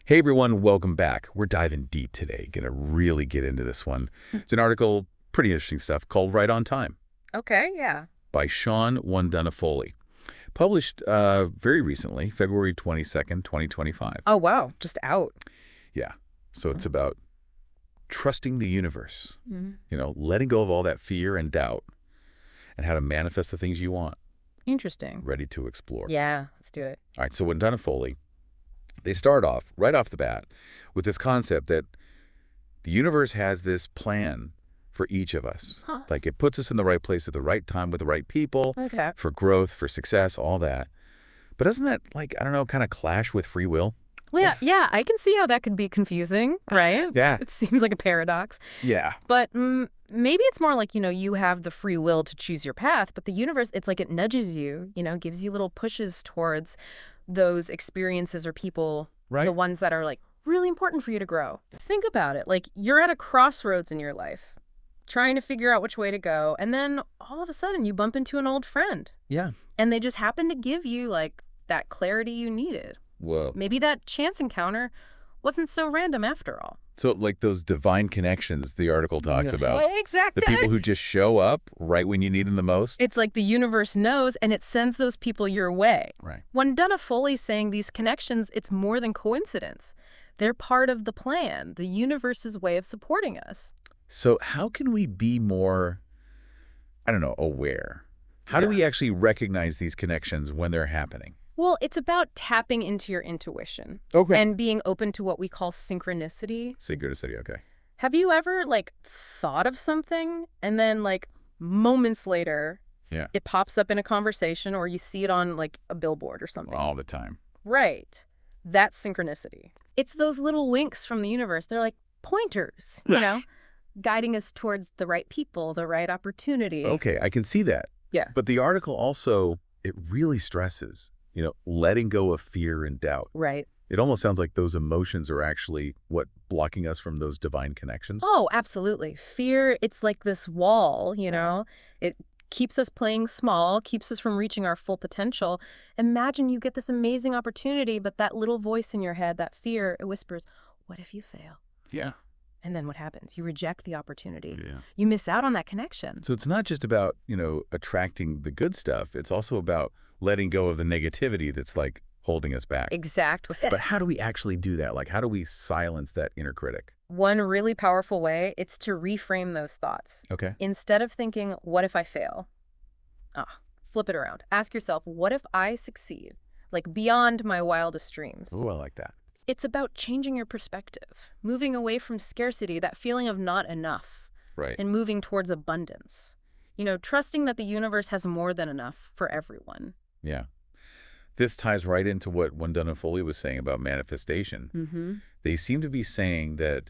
Hey everyone, welcome back. We're diving deep today. Gonna really get into this one. It's an article, pretty interesting stuff, called Right on Time Okay, yeah. by Shawn Wondunna-Foley. Published very recently, February 22nd, 2025. Oh, wow. Just out. Yeah. So it's about trusting the universe, Mhm. letting go of all that fear and doubt, and how to manifest the things you want, Interesting. ready to explore. Yeah, let's do it. All right, so Wondunna-Foley, they start off right off the bat with this concept that the universe has this plan for each of us. Huh. Like it puts us in the right place at the right time with the right people Okay. for growth, for success, all that. But doesn't that, I don't know, kind of clash with free will? Well, yeah, I can see how that could be confusing, right? Yeah. It seems like a paradox. Yeah. But maybe it's more like, you have the free will to choose your path, but the universe, it's like it nudges you, gives you little pushes towards those experiences or people, Right. the ones that are like really important for you to grow. Think about it. Like you're at a crossroads in your life, trying to figure out which way to go. And then all of a sudden you bump into an old friend Yeah. and they just happen to give you like that clarity you needed. Whoa. Maybe that chance encounter wasn't so random after all. So like those divine connections the article talks about. Exactly. The people who just show up right when you need them the most. It's like the universe knows and it sends those people your way. Right. Wondunna-Foley's saying these connections, it's more than coincidence. They're part of the plan, the universe's way of supporting us. So how can we be more, aware? How do we actually recognize these connections when they're happening? Well, it's about tapping into your intuition Okay. and being open to what we call synchronicity. Synchronicity, okay. Have you ever, thought of something and then, moments later, Yeah. it pops up in a conversation or you see it on, a billboard or something? All the time. Right. That's synchronicity. It's those little winks from the universe. They're like pointers, guiding us towards the right people, the right opportunity. Okay, I can see that. Yeah. But the article also, it really stresses, letting go of fear and doubt. Right. It almost sounds like those emotions are actually what blocking us from those divine connections. Oh, absolutely. Fear, it's like this wall, It keeps us playing small, keeps us from reaching our full potential. Imagine you get this amazing opportunity, but that little voice in your head, that fear, it whispers, what if you fail? Yeah. And then what happens? You reject the opportunity. Yeah. You miss out on that connection. So it's not just about, attracting the good stuff. It's also about letting go of the negativity that's holding us back. Exactly. But how do we actually do that? How do we silence that inner critic? One really powerful way, it's to reframe those thoughts. Okay. Instead of thinking, what if I fail? Flip it around. Ask yourself, what if I succeed? Beyond my wildest dreams. Oh, I like that. It's about changing your perspective, moving away from scarcity, that feeling of not enough, Right. and moving towards abundance. Trusting that the universe has more than enough for everyone. Yeah. This ties right into what Wondunna-Foley was saying about manifestation. Mm-hmm. They seem to be saying that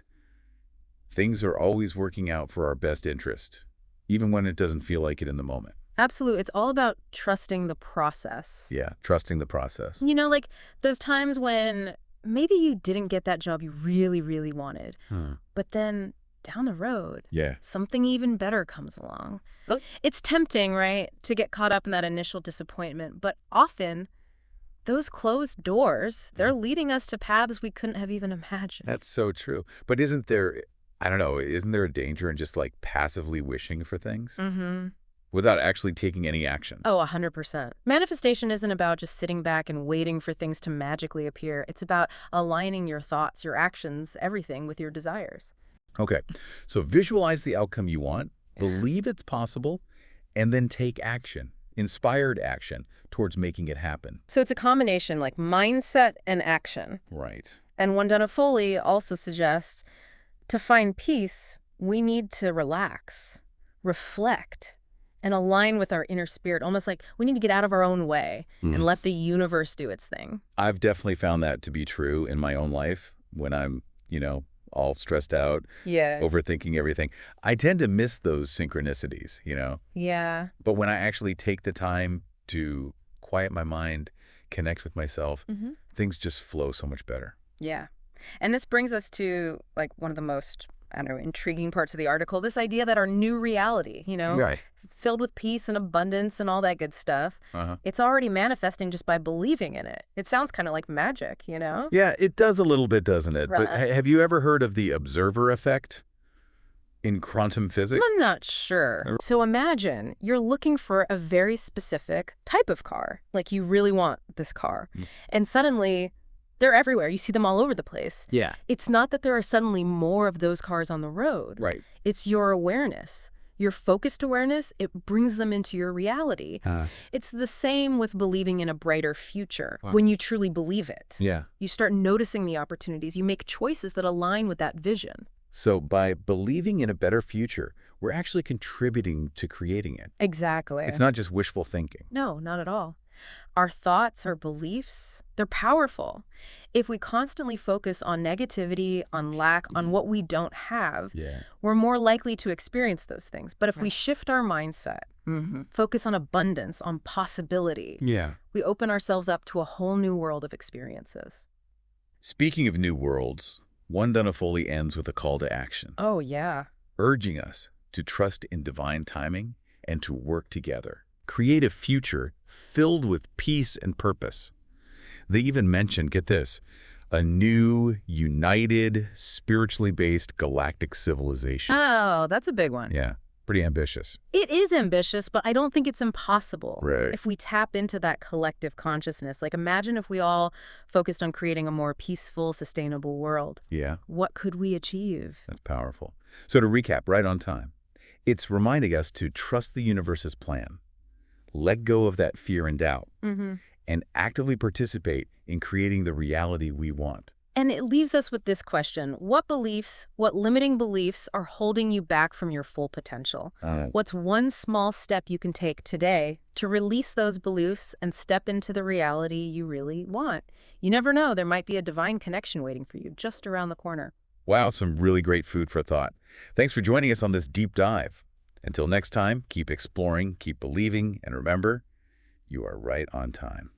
things are always working out for our best interest, even when it doesn't feel like it in the moment. Absolutely. It's all about trusting the process. Yeah, trusting the process. Those times when maybe you didn't get that job you really, really wanted, but then down the road, Yeah. something even better comes along. Oh. It's tempting, right, to get caught up in that initial disappointment, but often those closed doors, they're leading us to paths we couldn't have even imagined. That's so true. But isn't there a danger in just passively wishing for things Mm-hmm. without actually taking any action? Oh, 100%. Manifestation isn't about just sitting back and waiting for things to magically appear. It's about aligning your thoughts, your actions, everything with your desires. Okay. So visualize the outcome you want, believe it's possible, and then take action, inspired action towards making it happen. So it's a combination mindset and action. Right. And Wondunna-Foley also suggests to find peace, we need to relax, reflect, and align with our inner spirit. Almost like we need to get out of our own way and let the universe do its thing. I've definitely found that to be true in my own life when I'm, all stressed out, Yeah. overthinking everything. I tend to miss those synchronicities, Yeah. But when I actually take the time to quiet my mind, connect with myself, things just flow so much better. Yeah. And this brings us to one of the most, I don't know, intriguing parts of the article, this idea that our new reality, Right. filled with peace and abundance and all that good stuff, Uh-huh. it's already manifesting just by believing in it. It sounds kind of like magic? Yeah, it does a little bit, doesn't it? But Right. have you ever heard of the observer effect in quantum physics? I'm not sure. So imagine you're looking for a very specific type of car, like you really want this car, and suddenly they're everywhere. You see them all over the place. Yeah. It's not that there are suddenly more of those cars on the road. Right. It's your awareness. Your focused awareness, it brings them into your reality. It's the same with believing in a brighter future. Wow. When you truly believe it, Yeah. you start noticing the opportunities. You make choices that align with that vision. So by believing in a better future, we're actually contributing to creating it. Exactly. It's not just wishful thinking. No, not at all. Our thoughts, our beliefs, they're powerful. If we constantly focus on negativity, on lack, on what we don't have, Yeah. we're more likely to experience those things. But if we shift our mindset, focus on abundance, on possibility, Yeah. we open ourselves up to a whole new world of experiences. Speaking of new worlds, Wondunna-Foley ends with a call to action, Oh, yeah. urging us to trust in divine timing and to work together. Create a future filled with peace and purpose. They even mentioned, get this, a new, united, spiritually based galactic civilization. Oh, that's a big one. Yeah, pretty ambitious. It is ambitious, but I don't think it's impossible. Right. If we tap into that collective consciousness, like imagine if we all focused on creating a more peaceful, sustainable world. Yeah, What could we achieve? that's powerful. So to recap, right on time, it's reminding us to trust the universe's plan, let go of that fear and doubt, and actively participate in creating the reality we want. And it leaves us with this question. What beliefs, what limiting beliefs are holding you back from your full potential? What's one small step you can take today to release those beliefs and step into the reality you really want? You never know, there might be a divine connection waiting for you just around the corner. Wow, some really great food for thought. Thanks for joining us on this deep dive. Until next time, keep exploring, keep believing, and remember, you are right on time.